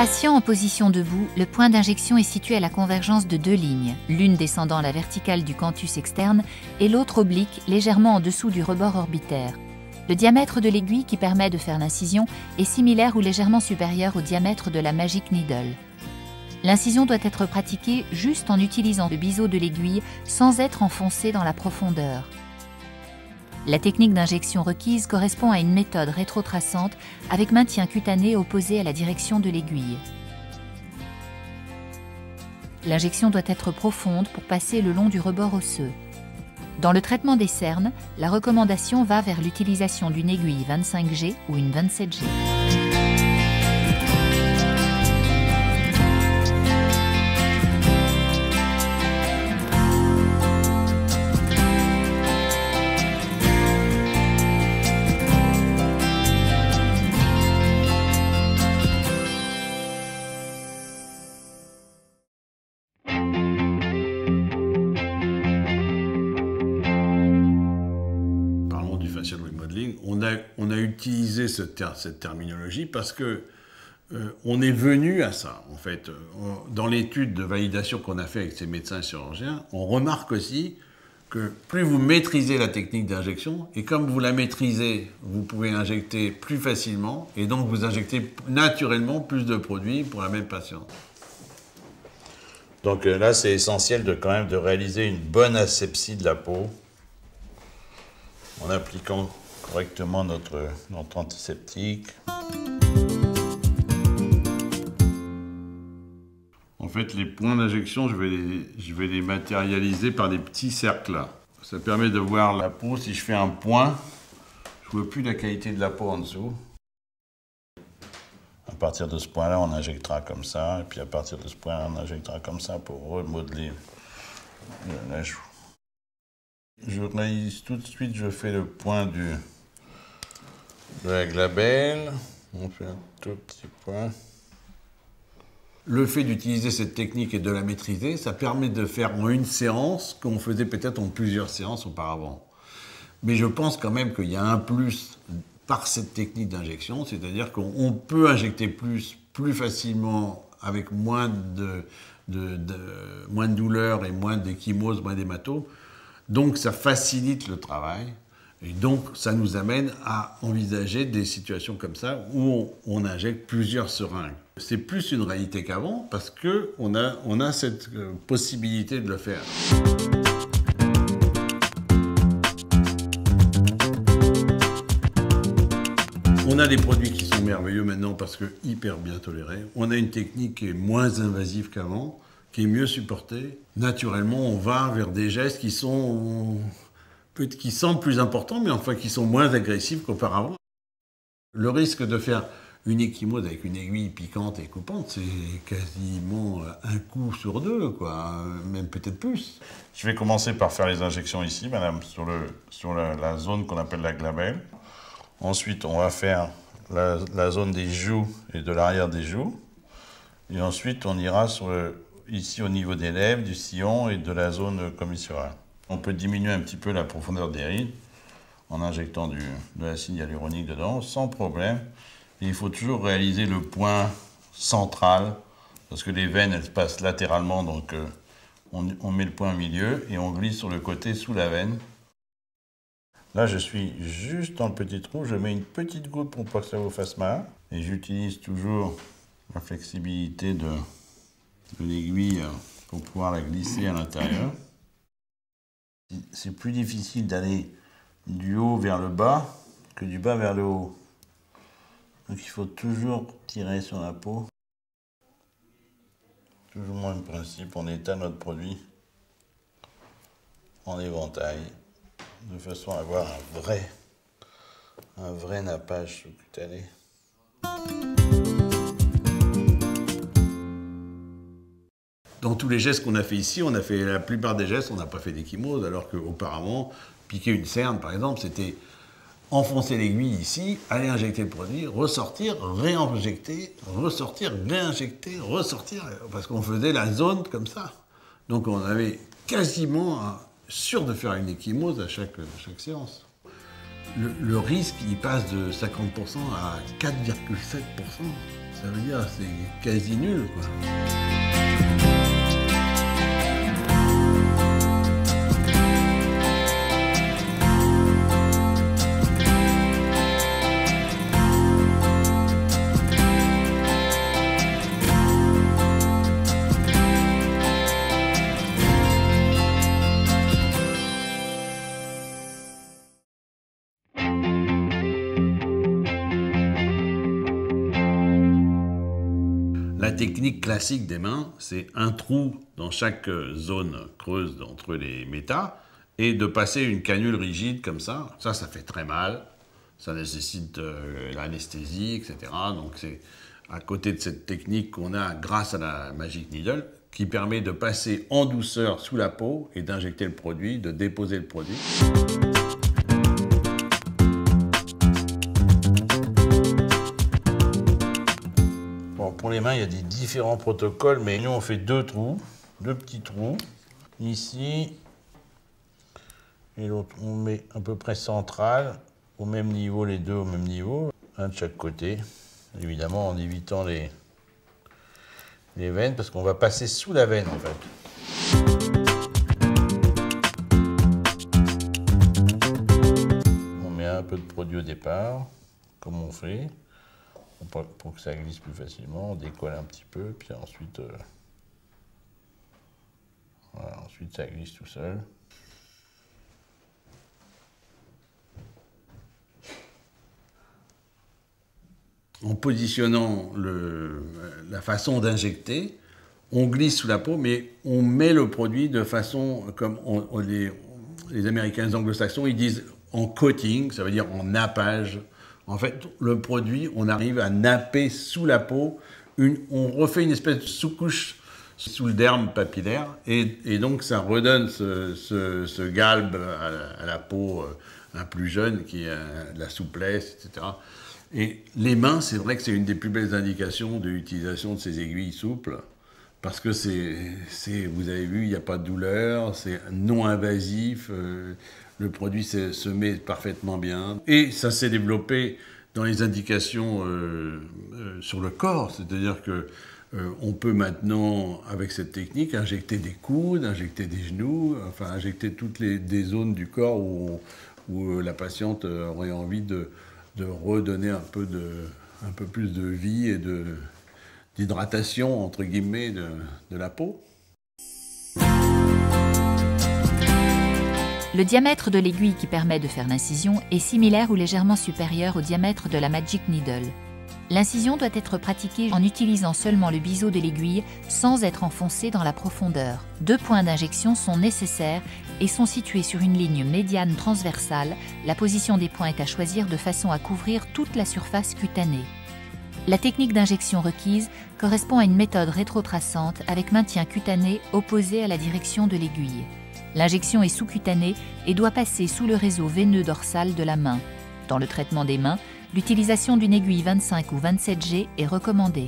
Patient en position debout, le point d'injection est situé à la convergence de deux lignes, l'une descendant à la verticale du canthus externe et l'autre oblique, légèrement en dessous du rebord orbitaire. Le diamètre de l'aiguille qui permet de faire l'incision est similaire ou légèrement supérieur au diamètre de la Magic Needle. L'incision doit être pratiquée juste en utilisant le biseau de l'aiguille sans être enfoncée dans la profondeur. La technique d'injection requise correspond à une méthode rétrotraçante avec maintien cutané opposé à la direction de l'aiguille. L'injection doit être profonde pour passer le long du rebord osseux. Dans le traitement des cernes, la recommandation va vers l'utilisation d'une aiguille 25G ou une 27G. On a utilisé cette terminologie parce que on est venu à ça, en fait. Dans l'étude de validation qu'on a fait avec ces médecins chirurgiens, on remarque aussi que plus vous maîtrisez la technique d'injection, et comme vous la maîtrisez, vous pouvez injecter plus facilement, et donc vous injectez naturellement plus de produits pour la même patiente. Donc là, c'est essentiel quand même de réaliser une bonne asepsie de la peau en appliquant correctement notre antiseptique. En fait, les points d'injection, je vais les matérialiser par des petits cercles là. Ça permet de voir la peau. Si je fais un point, je ne vois plus la qualité de la peau en dessous. À partir de ce point-là, on injectera comme ça. Et puis à partir de ce point-là, on injectera comme ça pour remodeler la joue. Je réalise tout de suite, je fais le point de la glabelle. On fait un tout petit point. Le fait d'utiliser cette technique et de la maîtriser, ça permet de faire en une séance qu'on faisait peut-être en plusieurs séances auparavant. Mais je pense quand même qu'il y a un plus par cette technique d'injection, c'est-à-dire qu'on peut injecter plus facilement avec moins de douleur et moins d'échymose, moins d'hématome. Donc ça facilite le travail. Et donc, ça nous amène à envisager des situations comme ça où on injecte plusieurs seringues. C'est plus une réalité qu'avant parce qu'on a cette possibilité de le faire. On a des produits qui sont merveilleux maintenant parce que hyper bien tolérés. On a une technique qui est moins invasive qu'avant, qui est mieux supportée. Naturellement, on va vers des gestes qui semblent plus importants, mais enfin qui sont moins agressifs qu'auparavant. Le risque de faire une échymose avec une aiguille piquante et coupante, c'est quasiment un coup sur deux, quoi, même peut-être plus. Je vais commencer par faire les injections ici, madame, sur la zone qu'on appelle la glabelle. Ensuite, on va faire la zone des joues et de l'arrière des joues. Et ensuite, on ira ici au niveau des lèvres, du sillon et de la zone commissurale. On peut diminuer un petit peu la profondeur des rides en injectant de l'acide hyaluronique dedans, sans problème. Et il faut toujours réaliser le point central, parce que les veines, elles passent latéralement, donc on met le point au milieu et on glisse sur le côté sous la veine. Là, je suis juste dans le petit trou, je mets une petite goutte pour pas que ça vous fasse mal. Et j'utilise toujours la flexibilité de l'aiguille pour pouvoir la glisser à l'intérieur. C'est plus difficile d'aller du haut vers le bas que du bas vers le haut. Donc il faut toujours tirer sur la peau. Toujours le même principe, on étale notre produit en éventail, de façon à avoir un vrai nappage sous-cutané. Dans tous les gestes qu'on a fait ici, on a fait la plupart des gestes, on n'a pas fait d'échymose, alors qu'auparavant, piquer une cerne, par exemple, c'était enfoncer l'aiguille ici, aller injecter le produit, ressortir, réinjecter, ressortir, réinjecter, ressortir, parce qu'on faisait la zone comme ça. Donc on avait quasiment sûr de faire une échymose à chaque séance. Le risque, il passe de 50% à 4,7%. Ça veut dire c'est quasi nul, quoi. La technique classique des mains, c'est un trou dans chaque zone creuse entre les métas et de passer une canule rigide comme ça. Ça fait très mal, ça nécessite l'anesthésie, etc. Donc c'est à côté de cette technique qu'on a grâce à la Magic Needle qui permet de passer en douceur sous la peau et d'injecter le produit, de déposer le produit. Pour les mains, il y a des différents protocoles, mais nous, on fait deux petits trous, ici, et l'autre, on met à peu près central, au même niveau, les deux au même niveau, un de chaque côté, évidemment en évitant les veines, parce qu'on va passer sous la veine, en fait. On met un peu de produit au départ, comme on fait. Pour que ça glisse plus facilement, on décolle un petit peu, puis ensuite, voilà, ensuite ça glisse tout seul. En positionnant la façon d'injecter, on glisse sous la peau, mais on met le produit de façon, comme les Américains anglo-saxons, ils disent en coating, ça veut dire en nappage. En fait, le produit, on arrive à napper sous la peau, on refait une espèce de sous-couche sous le derme papillaire, et donc ça redonne ce galbe à la peau un plus jeune, qui a de la souplesse, etc. Et les mains, c'est vrai que c'est une des plus belles indications de l'utilisation de ces aiguilles souples, parce que vous avez vu, il n'y a pas de douleur, c'est non invasif, le produit se met parfaitement bien. Et ça s'est développé dans les indications sur le corps, c'est-à-dire que on peut maintenant, avec cette technique, injecter des coudes, injecter des genoux, enfin injecter toutes des zones du corps où la patiente aurait envie de redonner un peu plus de vie et d'hydratation, entre guillemets, de la peau. Le diamètre de l'aiguille qui permet de faire l'incision est similaire ou légèrement supérieur au diamètre de la Magic Needle. L'incision doit être pratiquée en utilisant seulement le biseau de l'aiguille sans être enfoncé dans la profondeur. 2 points d'injection sont nécessaires et sont situés sur une ligne médiane transversale. La position des points est à choisir de façon à couvrir toute la surface cutanée. La technique d'injection requise correspond à une méthode rétrotraçante avec maintien cutané opposé à la direction de l'aiguille. L'injection est sous-cutanée et doit passer sous le réseau veineux dorsal de la main. Dans le traitement des mains, l'utilisation d'une aiguille 25 ou 27G est recommandée.